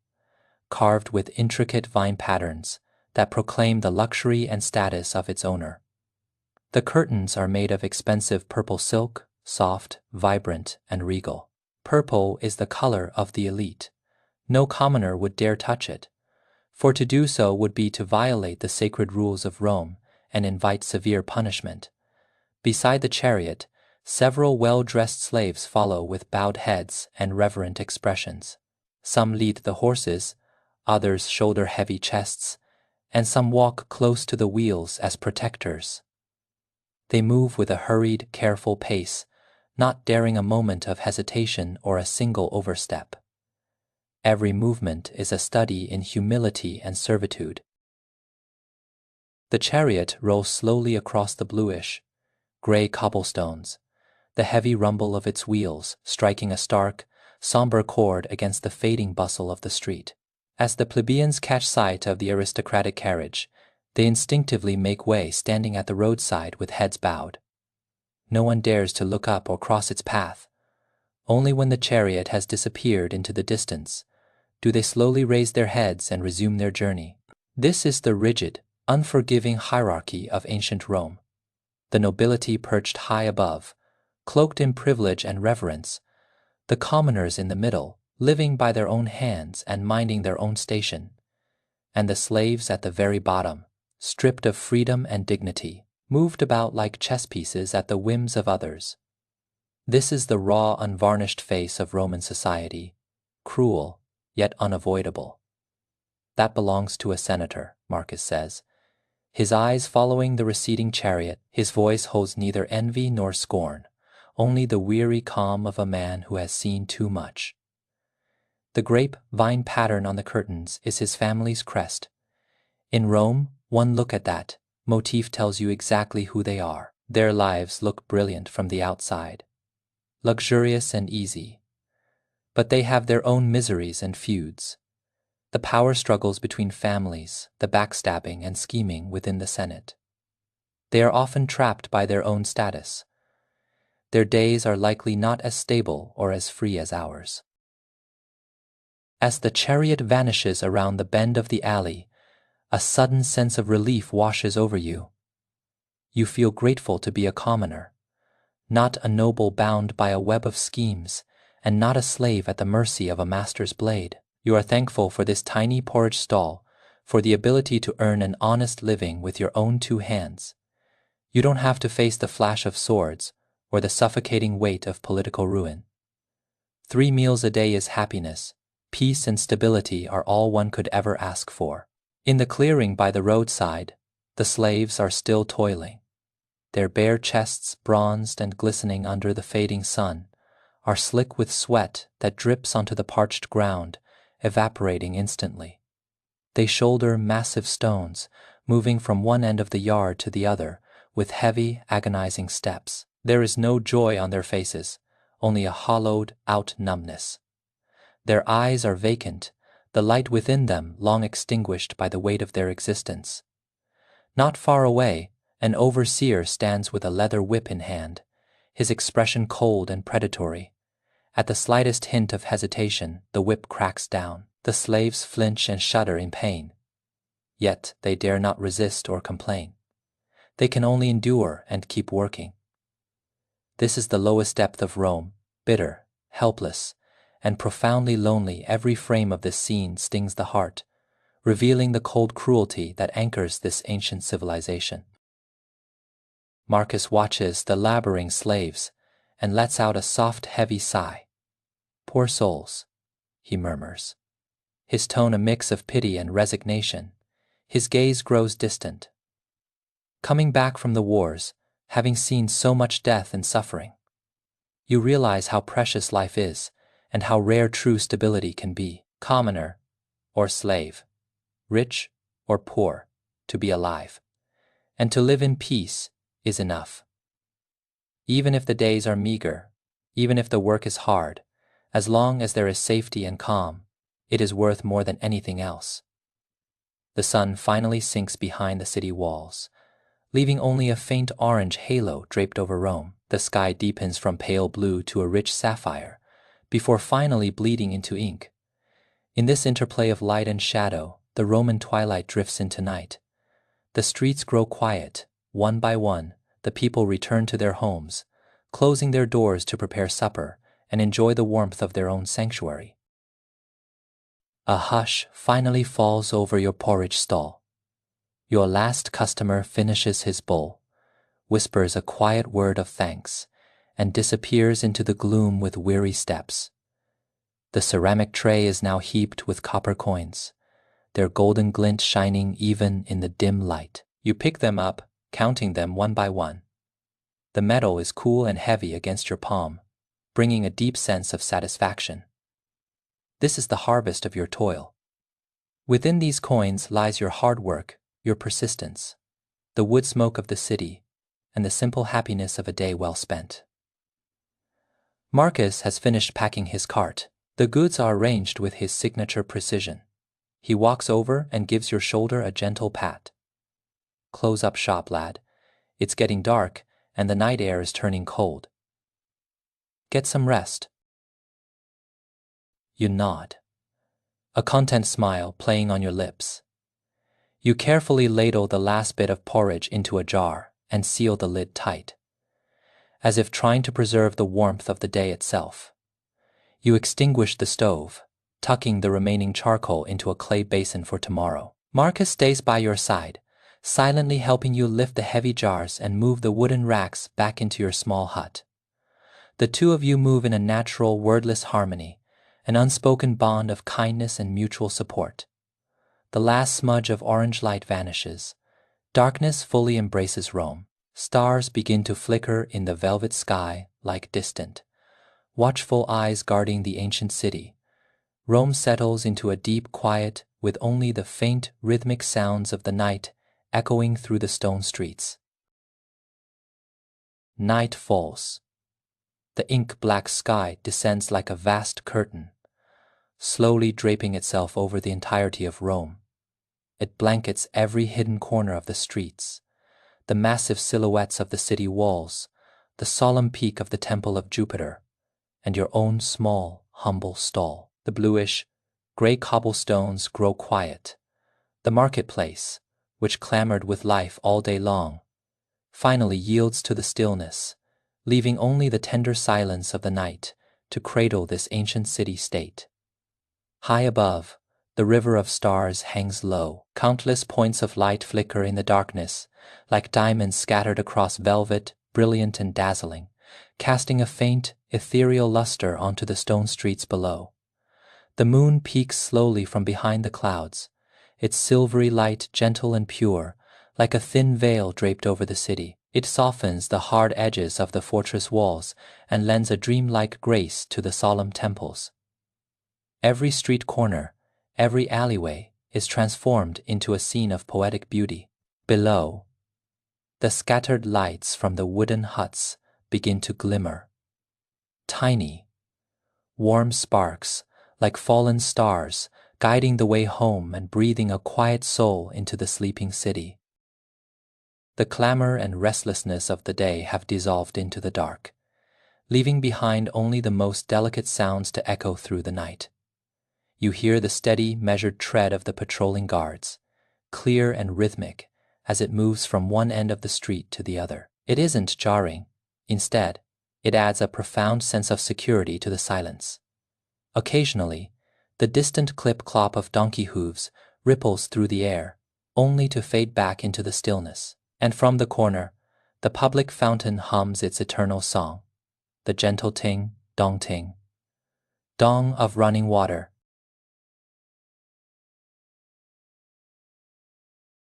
carved with intricate vine patterns that proclaim the luxury and status of its owner. The curtains are made of expensive purple silk, soft, vibrant, and regal. Purple is the color of the elite. No commoner would dare touch it, for to do so would be to violate the sacred rules of Rome and invite severe punishment. Beside the chariot, several well-dressed slaves follow with bowed heads and reverent expressions. Some lead the horses, others shoulder heavy chests, and some walk close to the wheels as protectors. They move with a hurried, careful pace, not daring a moment of hesitation or a single overstep. Every movement is a study in humility and servitude. The chariot rolls slowly across the bluish, gray cobblestones, the heavy rumble of its wheels striking a stark, somber chord against the fading bustle of the street. As the plebeians catch sight of the aristocratic carriage, they instinctively make way, standing at the roadside with heads bowed. No one dares to look up or cross its path. Only when the chariot has disappeared into the distance do they slowly raise their heads and resume their journey. This is the rigid, unforgiving hierarchy of ancient Rome. The nobility perched high above, cloaked in privilege and reverence, the commoners in the middle, living by their own hands and minding their own station, and the slaves at the very bottom, stripped of freedom and dignity, moved about like chess pieces at the whims of others. This is the raw, unvarnished face of Roman society, cruel, yet unavoidable. That belongs to a senator, Marcus says, his eyes following the receding chariot. His voice holds neither envy nor scorn, only the weary calm of a man who has seen too much. The grape-vine pattern on the curtains is his family's crest. In Rome, one look at that motif tells you exactly who they are. Their lives look brilliant from the outside, luxurious and easy. But they have their own miseries and feuds. The power struggles between families, the backstabbing and scheming within the Senate. They are often trapped by their own status. Their days are likely not as stable or as free as ours. As the chariot vanishes around the bend of the alley, a sudden sense of relief washes over you. You feel grateful to be a commoner, not a noble bound by a web of schemes, and not a slave at the mercy of a master's blade. You are thankful for this tiny porridge stall, for the ability to earn an honest living with your own two hands. You don't have to face the flash of swords or the suffocating weight of political ruin. 3 meals a day is happiness. Peace and stability are all one could ever ask for. In the clearing by the roadside, the slaves are still toiling. Their bare chests, bronzed and glistening under the fading sun, are slick with sweat that drips onto the parched ground, evaporating instantly. They shoulder massive stones, moving from one end of the yard to the other with heavy, agonizing steps. There is no joy on their faces, only a hollowed-out numbness. Their eyes are vacant, the light within them long extinguished by the weight of their existence. Not far away, an overseer stands with a leather whip in hand, his expression cold and predatory. At the slightest hint of hesitation, the whip cracks down. The slaves flinch and shudder in pain. Yet they dare not resist or complain. They can only endure and keep working. This is the lowest depth of Rome, bitter, helpless, and profoundly lonely. Every frame of this scene stings the heart, revealing the cold cruelty that anchors this ancient civilization. Marcus watches the laboring slaves and lets out a soft, heavy sigh. "Poor souls," he murmurs, his tone a mix of pity and resignation. His gaze grows distant. Coming back from the wars, having seen so much death and suffering, you realize how precious life is and how rare true stability can be. Commoner or slave, rich or poor, to be alive and to live in peace is enough. Even if the days are meager, even if the work is hard, as long as there is safety and calm, it is worth more than anything else. The sun finally sinks behind the city walls, leaving only a faint orange halo draped over Rome. The sky deepens from pale blue to a rich sapphire, before finally bleeding into ink. In this interplay of light and shadow, the Roman twilight drifts into night. The streets grow quiet. One by one, the people return to their homes, closing their doors to prepare supper and enjoy the warmth of their own sanctuary. A hush finally falls over your porridge stall. Your last customer finishes his bowl, whispers a quiet word of thanks, and disappears into the gloom with weary steps. The ceramic tray is now heaped with copper coins, their golden glint shining even in the dim light. You pick them up, counting them one by one. The metal is cool and heavy against your palm, bringing a deep sense of satisfaction. This is the harvest of your toil. Within these coins lies your hard work, your persistence, the wood smoke of the city, and the simple happiness of a day well spent. Marcus has finished packing his cart. The goods are arranged with his signature precision. He walks over and gives your shoulder a gentle pat. Close up shop, lad. It's getting dark, and the night air is turning cold. Get some rest. You nod, a content smile playing on your lips. You carefully ladle the last bit of porridge into a jar and seal the lid tight, as if trying to preserve the warmth of the day itself. You extinguish the stove, tucking the remaining charcoal into a clay basin for tomorrow. Marcus stays by your side, silently helping you lift the heavy jars and move the wooden racks back into your small hut. The two of you move in a natural, wordless harmony, an unspoken bond of kindness and mutual support. The last smudge of orange light vanishes. Darkness fully embraces Rome. Stars begin to flicker in the velvet sky like distant, watchful eyes guarding the ancient city. Rome settles into a deep quiet with only the faint, rhythmic sounds of the night echoing through the stone streets. Night falls. The ink-black sky descends like a vast curtain, slowly draping itself over the entirety of Rome. It blankets every hidden corner of the streets, the massive silhouettes of the city walls, the solemn peak of the Temple of Jupiter, and your own small, humble stall. The bluish, gray cobblestones grow quiet. The marketplace, which clamored with life all day long, finally yields to the stillness, leaving only the tender silence of the night to cradle this ancient city-state. High above, the river of stars hangs low. Countless points of light flicker in the darkness, like diamonds scattered across velvet, brilliant and dazzling, casting a faint, ethereal luster onto the stone streets below. The moon peeks slowly from behind the clouds, its silvery light gentle and pure, like a thin veil draped over the city. It softens the hard edges of the fortress walls and lends a dreamlike grace to the solemn temples. Every street corner, every alleyway is transformed into a scene of poetic beauty. Below, the scattered lights from the wooden huts begin to glimmer. Tiny, warm sparks, like fallen stars, guiding the way home and breathing a quiet soul into the sleeping city. The clamor and restlessness of the day have dissolved into the dark, leaving behind only the most delicate sounds to echo through the night. You hear the steady, measured tread of the patrolling guards, clear and rhythmic as it moves from one end of the street to the other. It isn't jarring. Instead, it adds a profound sense of security to the silence. Occasionally, the distant clip-clop of donkey hooves ripples through the air, only to fade back into the stillness. And from the corner, the public fountain hums its eternal song, the gentle ting, dong of running water,